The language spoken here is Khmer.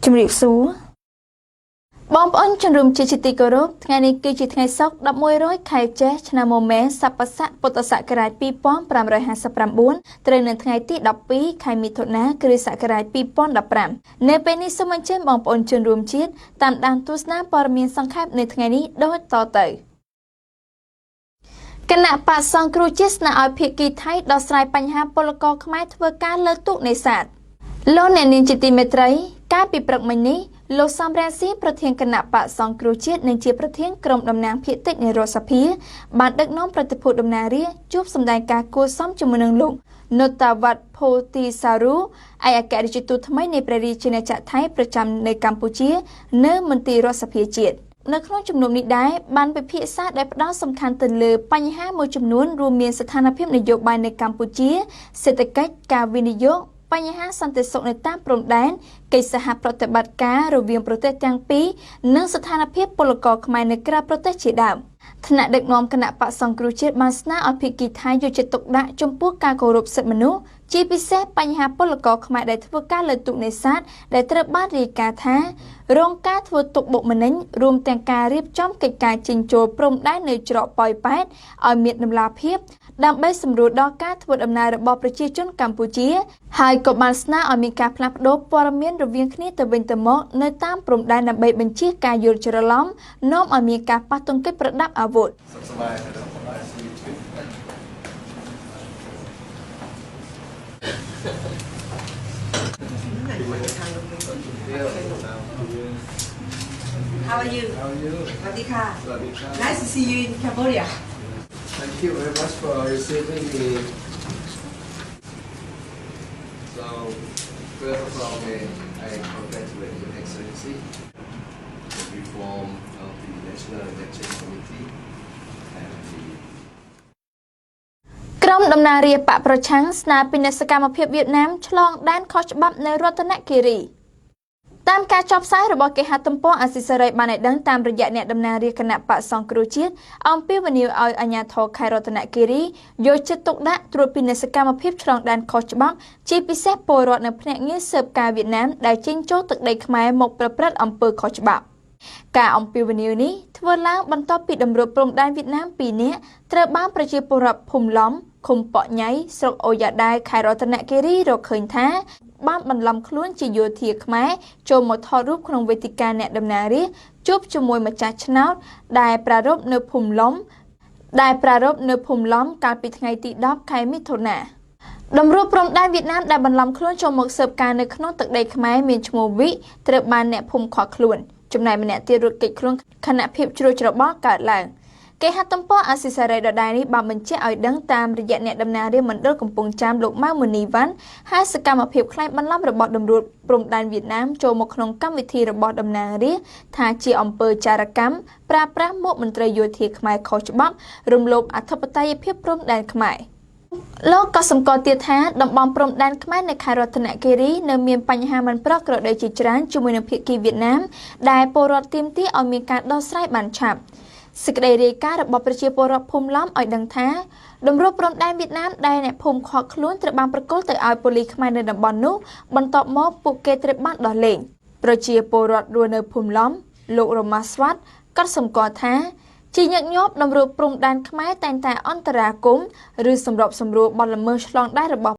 ជំរាបសួរបងប្អូនជនរួមជាទីគោរពថ្ងៃនេះគឺជាថ្ងៃសុក្រ1100ខែចេសឆ្នាំមមែសប្បស័កពុទ្ធសករាជ2559ត្រូវនៅថ្ងៃទី12ខែមិថុនាគ្រិស្តសករាជ2015នៅពេលនេះសូមអញ្ជើញបងប្អូនជនរួមជាតិតាមដានទស្សនាព័ត៌មានសង្ខេបនៅថ្ងៃនេះដូចតទៅគណៈបក្សសង្គ្រោះជាតិស្នើឲ្យភាគីថៃដោះស្រាយបញ្ហាពលករខ្មែរធ្វើការលើទូកនេសាទលោកអ្នកនាងជាទីមេត្រីកាលពីព្រឹកមិញនេះលោកសំរងស៊ីប្រធានគណៈបក្សសង្គ្រោះជាតិនិងជាប្រធានក្រុមតំណាងភាគតិចនៃរដ្ឋសភាបានដឹកនាំប្រតិភូតំណាងរាស្ត្រជួបសម្ដែងការគួរសមជាមួយនឹងលោកនុតាវត្តផូទីសារូឯកអគ្គរដ្ឋទូតថ្មីនៃព្រះរាជាណាចក្រថៃប្រចាំនៅកម្ពុជានៅមន្ទីររដ្ឋសភាជាតិនៅក្នុងជំនុំនេះដែរបានពិភាក្សាដែលផ្ដោតសំខាន់ទៅលើបញ្ហាមួយចំនួនរួមមានស្ថានភាពនយោបាយនៅកម្ពុជាសេដ្ឋកិច្ចការវិនិយោគបញ្ហាសន្តិសុខនៅតាមព្រំដែនកិច្ចសហប្រតិបត្តិការរវាងប្រទេសទាំងពីរនិងស្ថានភាពពលករខ្មែរនៅក្រៅប្រទេសជាដើមថ្នាក់ដឹកនាំគណៈបក្សសង្គ្រោះជាតិបានស្នើឲ្យភាគីថៃយកចិត្តទុកដាក់ចំពោះការគោរពសិទ្ធិមនុស្សជាពិសេសបញ្ហាពលករខ្មែរដែលធ្វើការលើទូកនេសាទដែលត្រូវបានរាយការណ៍ថារងការធ្វើទុកបុកម្នេញរួមទាំងការរៀបចំកិច្ចការចិញ្ចោលព្រំដែននៅច្រកប៉ោយប៉ែតឲ្យមានដំណាភាពដើម្បីសម្រួលដល់ការធ្វើដំណើររបស់ប្រជាជនកម្ពុជាហើយក៏បានស្នើឲ្យមានការផ្លាស់ប្ដូរព័ត៌មានរវាងគ្នាទៅវិញទៅមកនៅតាមព្រំដែនដើម្បីបញ្ជៀសការយល់ច្រឡំនាំឲ្យមានការប៉ះទង្គិចប្រដាប់អាវុធHow are you? Radhika. Nice to see you in Cambodia. Thank you very much for receiving me. So, first of all, I congratulate Your Excellency the reform of the National Election Committee and the ក្រុមតំណាងរាស្ត្របកប្រឆាំងស្នើពីសកម្មភាពវៀតណាមឆ្លងដែនខុសច្បាប់នៅរតនគិរីតាមការចុះផ្សាយរបស់គេហទំព័រអាស៊ីសេរីបានឲ្យដឹងតាមរយៈអ្នកតំណាងរាស្ត្រគណៈបក្សសង្គ្រោះជាតិអំពាវនាវឲ្យអាជ្ញាធរខេត្តរតនគិរីយកចិត្តទុកដាក់ត្រួតពិនិត្យសកម្មភាពឆ្លងដែនខុសច្បាប់ជាពិសេសពលរដ្ឋនៅភ្នាក់ងារស៊ើបការវៀតណាមដែលចេញចូលទឹកដីខ្មែរមកប្រព្រឹត្តអំពើខុសច្បាប់ការអំពាវនាវនេះធ្វើឡើងបន្ទាប់ពីតម្រួតព្រំដែនវៀតណាម2នាក់ត្រូវបានប្រជាពលរដ្ឋភូមិឡំឃុំប៉ក់ញ៉ៃស្រុកអូយ៉ាដាវខេត្តរតនគិរីរកឃើញថាបានបន្លំខ្លួនជាយោធាខ្មែរចូលមកថតរូបក្នុងវេទិកាអ្នកតំណាងរាស្ត្រជួបជាមួយម្ចាស់ឆ្នោតដែលប្រារព្ធនៅភូមិឡំកាលពីថ្ងៃទី10ខែមិថុនាតម្រួតព្រំដែនវៀតណាមដែលបន្លំខ្លួនចូលមកស៊ើបការនៅក្នុងទឹកដីខ្មែរមានឈ្មោះវិត្រូវបានអ្នកភូមិខកខ្លួនចំណែកម្នាក់ទៀតរត់គេចខ្លួនខណៈភាពជ្រួលច្របល់កើតឡើងគេហទំព័រអាស៊ីសេរីដដែលនេះបានបញ្ជាក់ឲ្យដឹងតាមរយៈអ្នកតំណាងរាស្ត្រមណ្ឌលកំពង់ចាមលោកម៉ៅមុនីវ៉ាន់ហើយសកម្មភាពក្លែងបន្លំរបស់តម្រួតព្រំដែនវៀតណាមចូលមកក្នុងកម្មវិធីរបស់តំណាងរាស្ត្រថាជាអំពើចារកម្មប្រើប្រាស់មុខមន្ត្រីយោធាខ្មែរខុសច្បាប់រំលោភអធិបតេយ្យភាពព្រំដែនខ្មែរលោកក៏សម្គាល់ទៀតថាតំបន់ព្រំដែនខ្មែរនៅខេត្តរតនគិរីនៅមានបញ្ហាមិនប្រក្រតីជាច្រើនជាមួយនឹងភាគីវៀតណាមដែលពលរដ្ឋទាមទារឲ្យមានការដោះស្រាយបានឆាប់សេចក្តីរាយការណ៍របស់ប្រជាពលរដ្ឋភូមិឡំឲ្យដឹងថាតម្រួតព្រំដែនវៀតណាមដែលអ្នកភូមិខកខ្លួនត្រូវបានប្រគល់ទៅឲ្យប៉ូលីសខ្មែរនៅតំបន់នោះបន្ទាប់មកពួកគេត្រូវបានដោះលែងប្រជាពលរដ្ឋរស់នៅភូមិឡំលោករម៉ាស់ស្វាត់ក៏សម្គាល់ថាជាញឹកញាប់តម្រួតព្រំដែនខ្មែរតែងតែអន្តរាគមន៍ឬសម្របសម្រួលបទល្មើសឆ្លងដែនរបស់